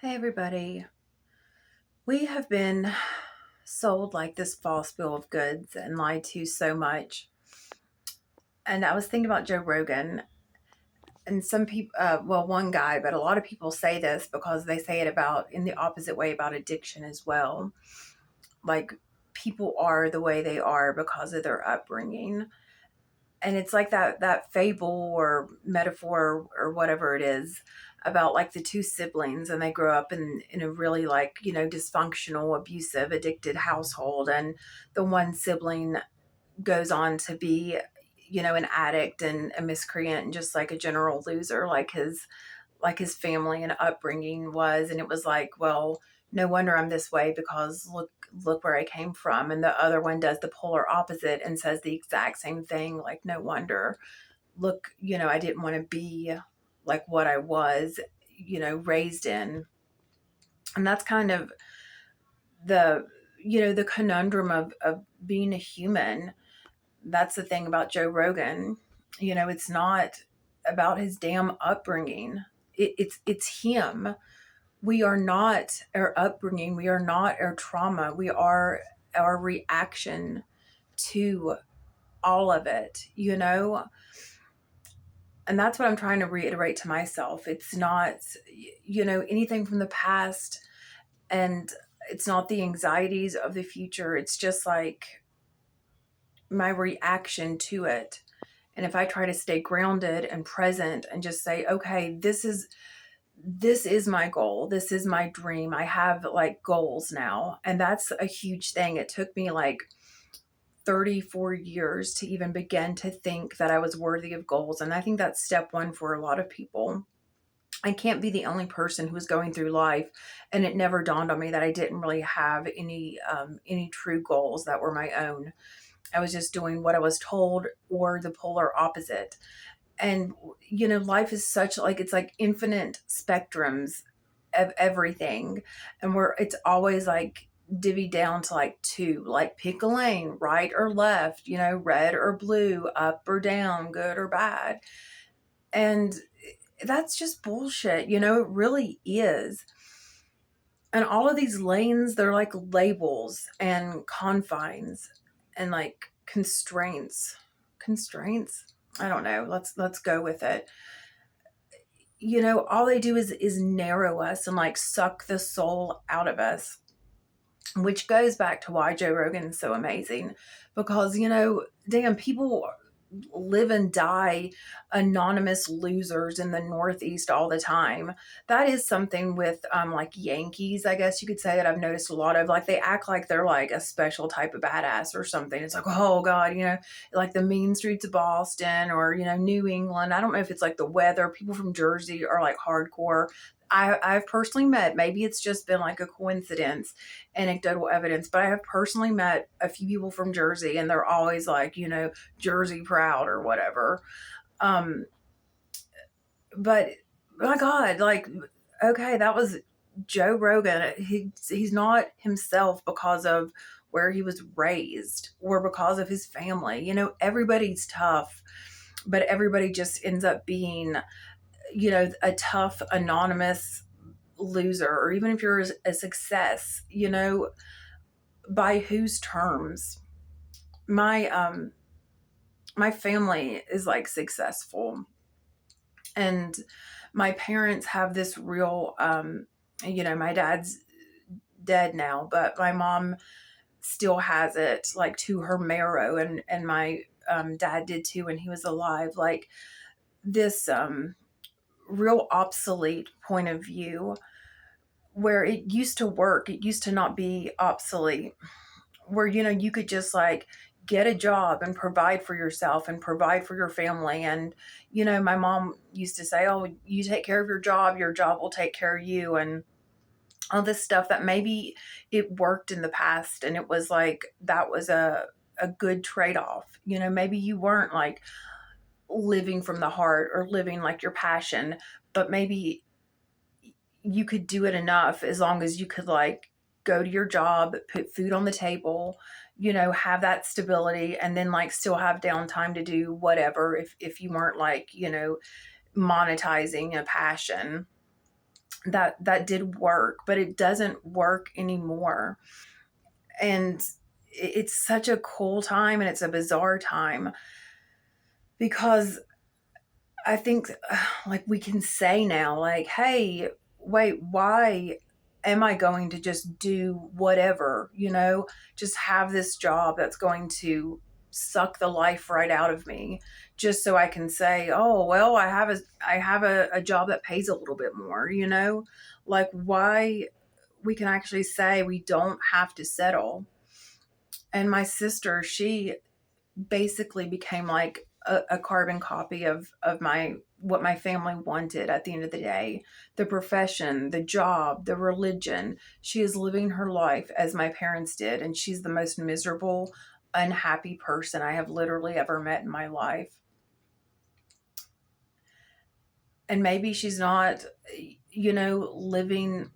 Hey everybody. We have been sold like this false bill of goods and lied to so much. And I was thinking about Joe Rogan and some people, well, one guy, but a lot of people say this because they say it about in the opposite way about addiction as well. Like people are the way they are because of their upbringing. And it's like that fable or metaphor or whatever it is about like the two siblings, and they grow up in a really like dysfunctional, abusive, addicted household, and the one sibling goes on to be an addict and a miscreant and just like a general loser, like his family and upbringing was. And it was like, well, no wonder I'm this way because look where I came from. And the other one does the polar opposite and says the exact same thing, like, no wonder. Look, I didn't want to be like what I was, raised in. And that's kind of the the conundrum of being a human. That's the thing about Joe Rogan. It's not about his damn upbringing. It's him. We are not our upbringing. We are not our trauma. We are our reaction to all of it. And that's what I'm trying to reiterate to myself. It's not, anything from the past, and it's not the anxieties of the future. It's just like my reaction to it. And if I try to stay grounded and present and just say, okay, this is my goal. This is my dream. I have like goals now. And that's a huge thing. It took me like 34 years to even begin to think that I was worthy of goals. And I think that's step one for a lot of people. I can't be the only person who was going through life, and it never dawned on me that I didn't really have any true goals that were my own. I was just doing what I was told or the polar opposite. And life is such like it's like infinite spectrums of everything, and where it's always like divvy down to like two, like pick a lane, right or left, red or blue, up or down, good or bad. And that's just bullshit. It really is. And all of these lanes, they're like labels and confines and like constraints. I don't know. Let's go with it. All they do is narrow us and like suck the soul out of us, which goes back to why Joe Rogan is so amazing. Because damn, people live and die anonymous losers in the Northeast all the time. That is something with like Yankees, I guess you could say, that I've noticed a lot of. Like they act like they're like a special type of badass or something. It's like, oh God, like the mean streets of Boston or New England. I don't know if it's like the weather. People from Jersey are like hardcore. I've personally met, maybe it's just been like a coincidence, anecdotal evidence, but I have personally met a few people from Jersey, and they're always like, Jersey proud or whatever. Um, but my God, like, okay, that was Joe Rogan. He's not himself because of where he was raised or because of his family. Everybody's tough, but everybody just ends up being, a tough, anonymous loser, or even if you're a success, by whose terms? My family is like successful, and my parents have this real my dad's dead now, but my mom still has it like to her marrow, and my dad did too when he was alive, like this real obsolete point of view where it used to work. It used to not be obsolete, where you could just like get a job and provide for yourself and provide for your family. And my mom used to say, oh, you take care of your job will take care of you, and all this stuff that maybe it worked in the past, and it was like that was a good trade-off. Maybe you weren't like living from the heart or living like your passion, but maybe you could do it enough as long as you could like go to your job, put food on the table, have that stability, and then like still have downtime to do whatever if you weren't like, monetizing a passion. that did work, but it doesn't work anymore. And it's such a cool time and it's a bizarre time because I think like we can say now, like, hey, wait, why am I going to just do whatever, just have this job that's going to suck the life right out of me just so I can say, oh, well, I have a job that pays a little bit more, Like why we can actually say we don't have to settle. And my sister, she basically became like a carbon copy of my what my family wanted at the end of the day. The profession, the job, the religion. She is living her life as my parents did, and she's the most miserable, unhappy person I have literally ever met in my life. And maybe she's not, living.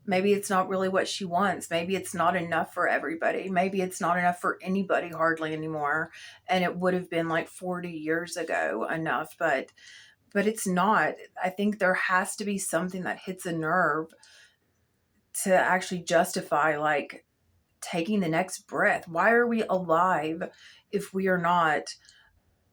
Maybe it's not really what she wants. Maybe it's not enough for everybody. Maybe it's not enough for anybody hardly anymore. And it would have been like 40 years ago enough, but it's not. I think there has to be something that hits a nerve to actually justify like taking the next breath. Why are we alive if we are not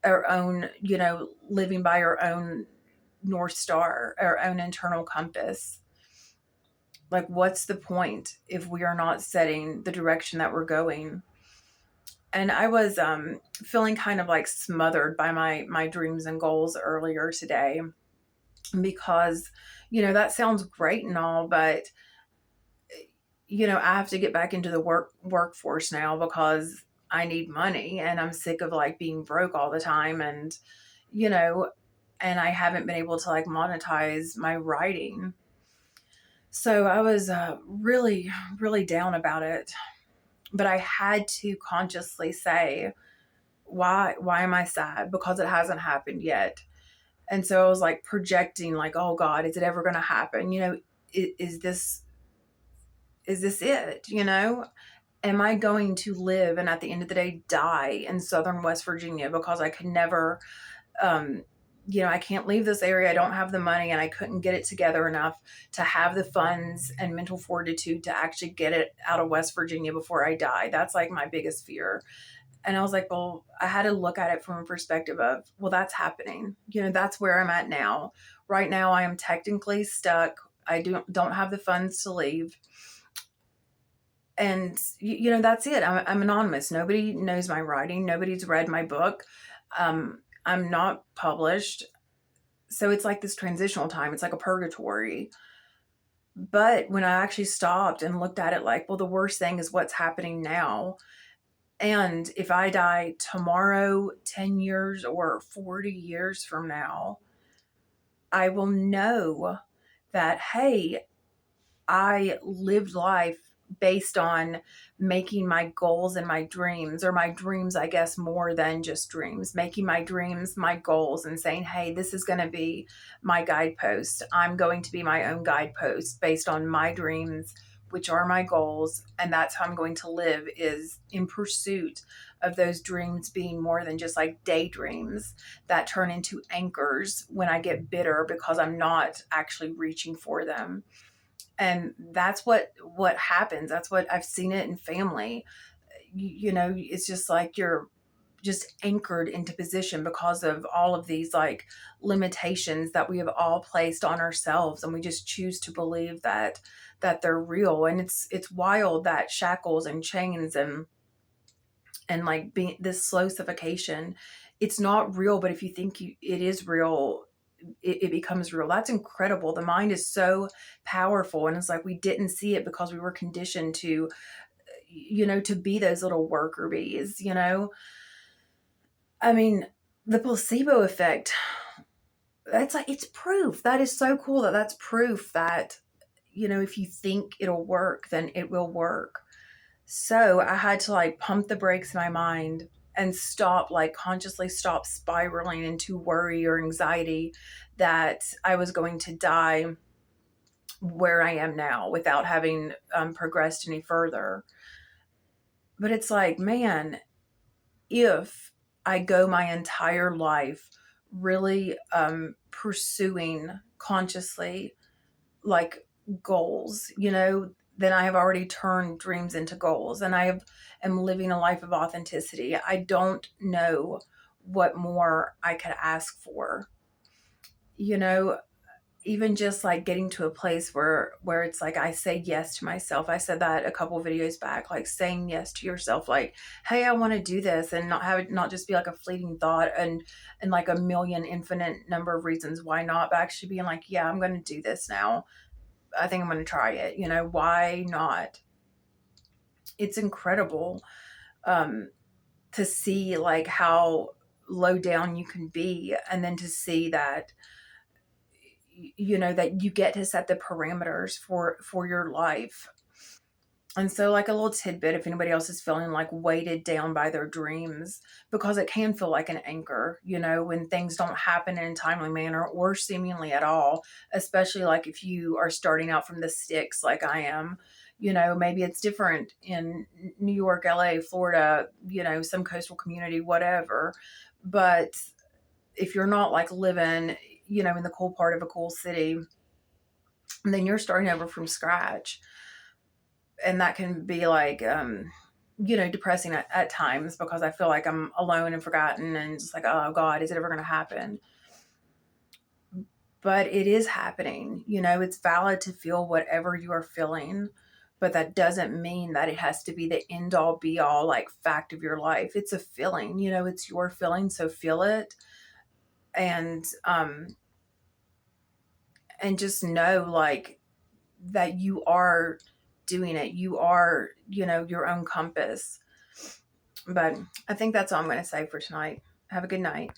our own, living by our own North Star, our own internal compass? Like, what's the point if we are not setting the direction that we're going? And I was feeling kind of like smothered by my dreams and goals earlier today because that sounds great and all, but I have to get back into the workforce now because I need money and I'm sick of like being broke all the time, and you know and I haven't been able to like monetize my writing. So I was really, really down about it. But I had to consciously say, why am I sad? Because it hasn't happened yet. And so I was like projecting, like, oh God, is it ever going to happen? Is this it? Am I going to live and at the end of the day die in southern West Virginia because I could never um, I can't leave this area. I don't have the money and I couldn't get it together enough to have the funds and mental fortitude to actually get it out of West Virginia before I die. That's like my biggest fear. And I was like, well, I had to look at it from a perspective of, well, that's happening. That's where I'm at now. Right now, I am technically stuck. I don't have the funds to leave. And, that's it. I'm anonymous. Nobody knows my writing. Nobody's read my book. I'm not published. So it's like this transitional time. It's like a purgatory. But when I actually stopped and looked at it like, well, the worst thing is what's happening now. And if I die tomorrow, 10 years or 40 years from now, I will know that, hey, I lived life based on making my goals and my dreams, or my dreams, I guess, more than just dreams, making my dreams my goals and saying, hey, this is going to be my guidepost. I'm going to be my own guidepost based on my dreams, which are my goals. And that's how I'm going to live, is in pursuit of those dreams being more than just like daydreams that turn into anchors when I get bitter because I'm not actually reaching for them. And that's what happens. That's what I've seen it in family. It's just like you're just anchored into position because of all of these like limitations that we have all placed on ourselves, and we just choose to believe that they're real. And it's wild that shackles and chains and like being this slow suffocation, it's not real, but if you think it is real, it becomes real. That's incredible. The mind is so powerful, and it's like we didn't see it because we were conditioned to be those little worker bees. I mean, the placebo effect, that's like, it's proof. That is so cool that's proof that if you think it'll work, then it will work. So I had to like pump the brakes in my mind and stop, like consciously stop spiraling into worry or anxiety that I was going to die where I am now without having progressed any further. But it's like, man, if I go my entire life really pursuing consciously like goals, then I have already turned dreams into goals, and am living a life of authenticity. I don't know what more I could ask for. You know, even just like getting to a place where it's like I say yes to myself. I said that a couple of videos back, like saying yes to yourself, like, hey, I want to do this, and not have it not just be like a fleeting thought and like a million infinite number of reasons why not, but actually being like, yeah, I'm going to do this now. I think I'm going to try it. Why not? It's incredible um to see like how low down you can be, and then to see that that you get to set the parameters for your life. And so, like, a little tidbit, if anybody else is feeling like weighted down by their dreams, because it can feel like an anchor, when things don't happen in a timely manner or seemingly at all, especially like if you are starting out from the sticks like I am. Maybe it's different in New York, LA, Florida, some coastal community, whatever. But if you're not like living, in the cool part of a cool city, then you're starting over from scratch. And that can be like, depressing at times, because I feel like I'm alone and forgotten and just like, oh God, is it ever going to happen? But it is happening. It's valid to feel whatever you are feeling, but that doesn't mean that it has to be the end all be all like fact of your life. It's a feeling, it's your feeling. So feel it. And just know like that you are doing it. You are, your own compass. But I think that's all I'm going to say for tonight. Have a good night.